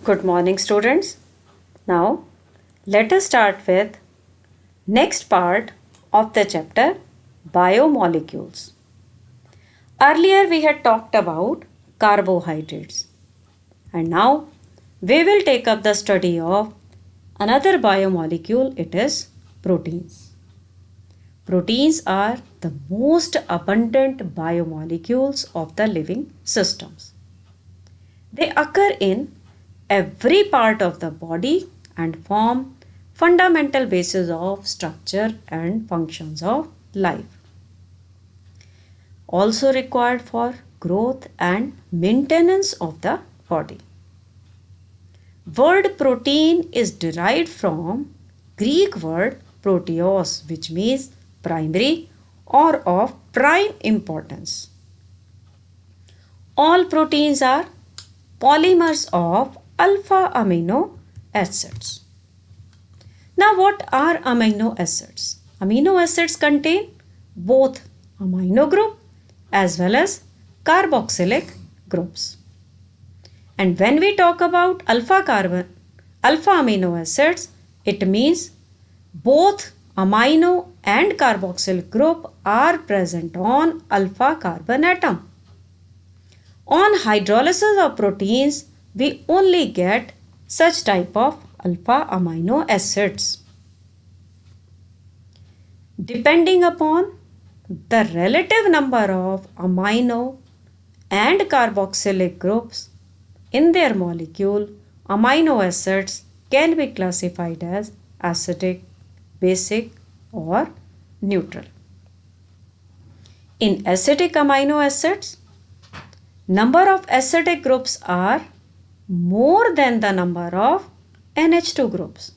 Good morning, students. Now, let us start with next part of the chapter biomolecules. Earlier we had talked about carbohydrates, and now we will take up the study of another biomolecule, it is proteins. Proteins are the most abundant biomolecules of the living systems. They occur in every part of the body and form fundamental basis of structure and functions of life. Also required for growth and maintenance of the body. Word protein is derived from Greek word proteos, which means primary or of prime importance. All proteins are polymers of alpha amino acids. Now, what are amino acids? Amino acids contain both amino group as well as carboxylic groups. And when we talk about alpha amino acids, it means both amino and carboxyl group are present on alpha carbon atom. On hydrolysis of proteins, we only get such type of alpha amino acids. Depending upon the relative number of amino and carboxylic groups in their molecule, amino acids can be classified as acidic, basic or neutral. In acidic amino acids, number of acidic groups are more than the number of NH2 groups.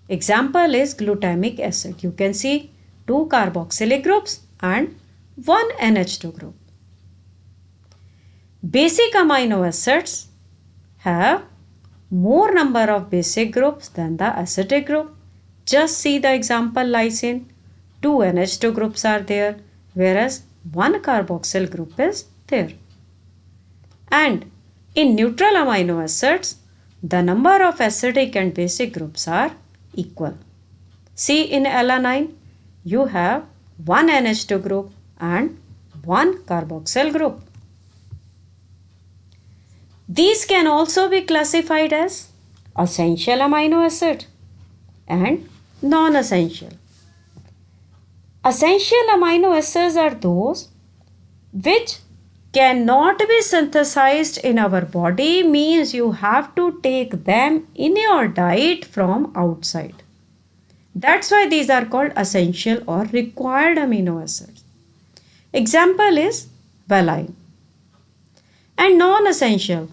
Example is glutamic acid. You can see 2 carboxylic groups and 1 NH2 group. Basic amino acids have more number of basic groups than the acidic group. Just see the example lysine. 2 NH2 groups are there, whereas 1 carboxyl group is there. And in neutral amino acids, the number of acidic and basic groups are equal. See, in alanine, you have 1 NH2 group and 1 carboxyl group. These can also be classified as essential amino acid and non-essential. Essential amino acids are those which cannot be synthesized in our body, means you have to take them in your diet from outside. That's why these are called essential or required amino acids. Example is valine. And non-essential.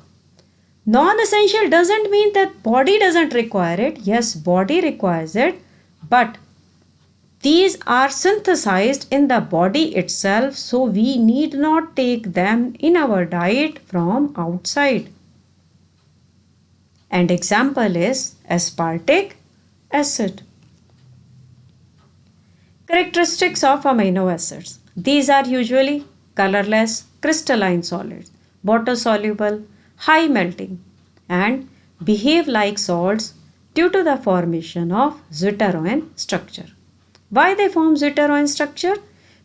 Non-essential doesn't mean that body doesn't require it. Yes, body requires it, but these are synthesized in the body itself, so we need not take them in our diet from outside. And example is aspartic acid. Characteristics of amino acids. These are usually colorless crystalline solids, water soluble, high melting, and behave like salts due to the formation of zwitteroin structure. Why they form zwitteroin structure?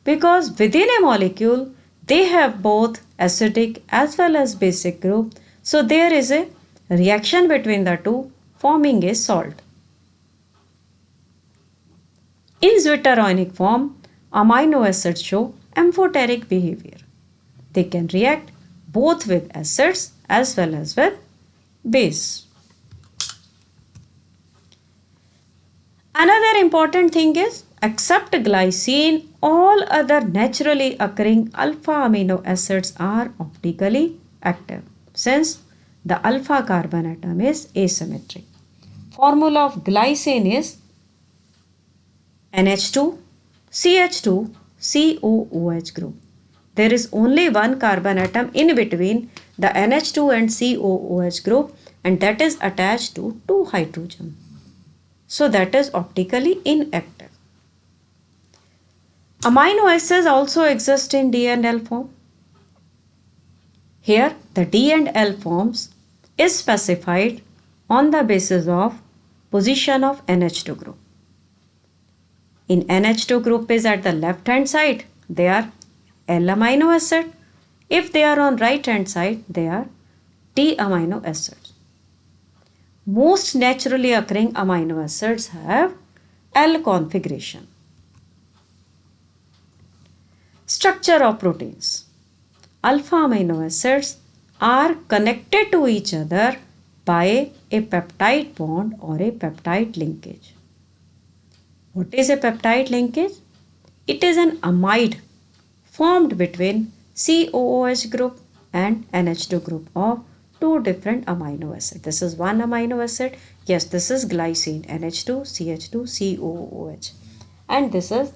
Because within a molecule they have both acidic as well as basic group. So there is a reaction between the two forming a salt. In zwitteroinic form, amino acids show amphoteric behavior. They can react both with acids as well as with base. Another important thing is, except glycine, all other naturally occurring alpha amino acids are optically active, since the alpha carbon atom is asymmetric. Formula of glycine is NH2, CH2, COOH group. There is only one carbon atom in between the NH2 and COOH group, and that is attached to 2 hydrogen. So that is optically inactive. Amino acids also exist in D and L form. Here the D and L forms is specified on the basis of position of NH2 group. In NH2 group is at the left hand side, they are L amino acid. If they are on right hand side, they are D amino acids. Most naturally occurring amino acids have L configuration. Structure of proteins. Alpha amino acids are connected to each other by a peptide bond or a peptide linkage. What is a peptide linkage? It is an amide formed between COOH group and NH2 group of two different amino acids. This is one amino acid. Yes, this is glycine, NH2, CH2, COOH. And this is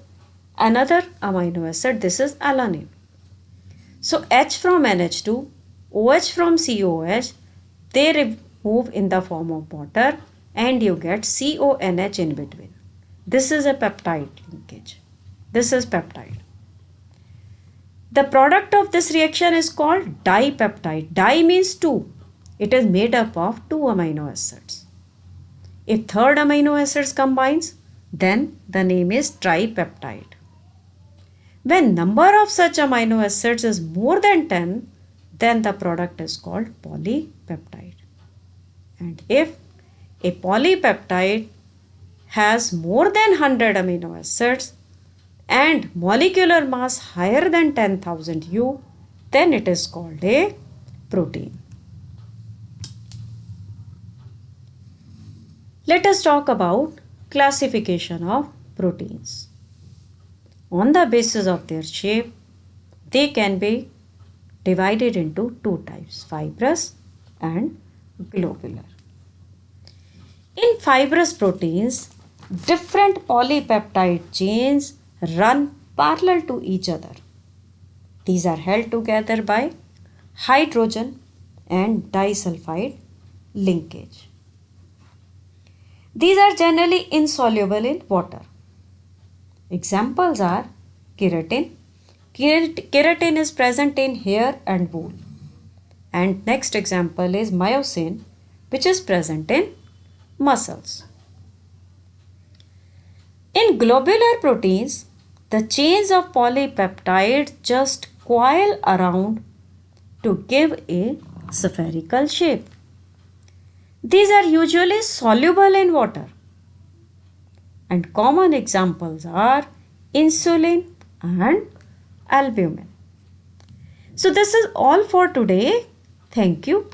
another amino acid. This is alanine. So H from NH2, OH from COH, they remove in the form of water and you get CONH in between. This is a peptide linkage. This is peptide. The product of this reaction is called dipeptide. Di means two. It is made up of two amino acids. If third amino acid combines, then the name is tripeptide. When number of such amino acids is more than 10, then the product is called polypeptide. And if a polypeptide has more than 100 amino acids and molecular mass higher than 10,000 U, then it is called a protein. Let us talk about classification of proteins. On the basis of their shape, they can be divided into two types, fibrous and globular. In fibrous proteins, different polypeptide chains run parallel to each other. These are held together by hydrogen and disulfide linkage. These are generally insoluble in water. Examples are keratin. Keratin is present in hair and wool. And next example is myosin, which is present in muscles. In globular proteins, the chains of polypeptides just coil around to give a spherical shape. These are usually soluble in water. And common examples are insulin and albumin. So this is all for today. Thank you.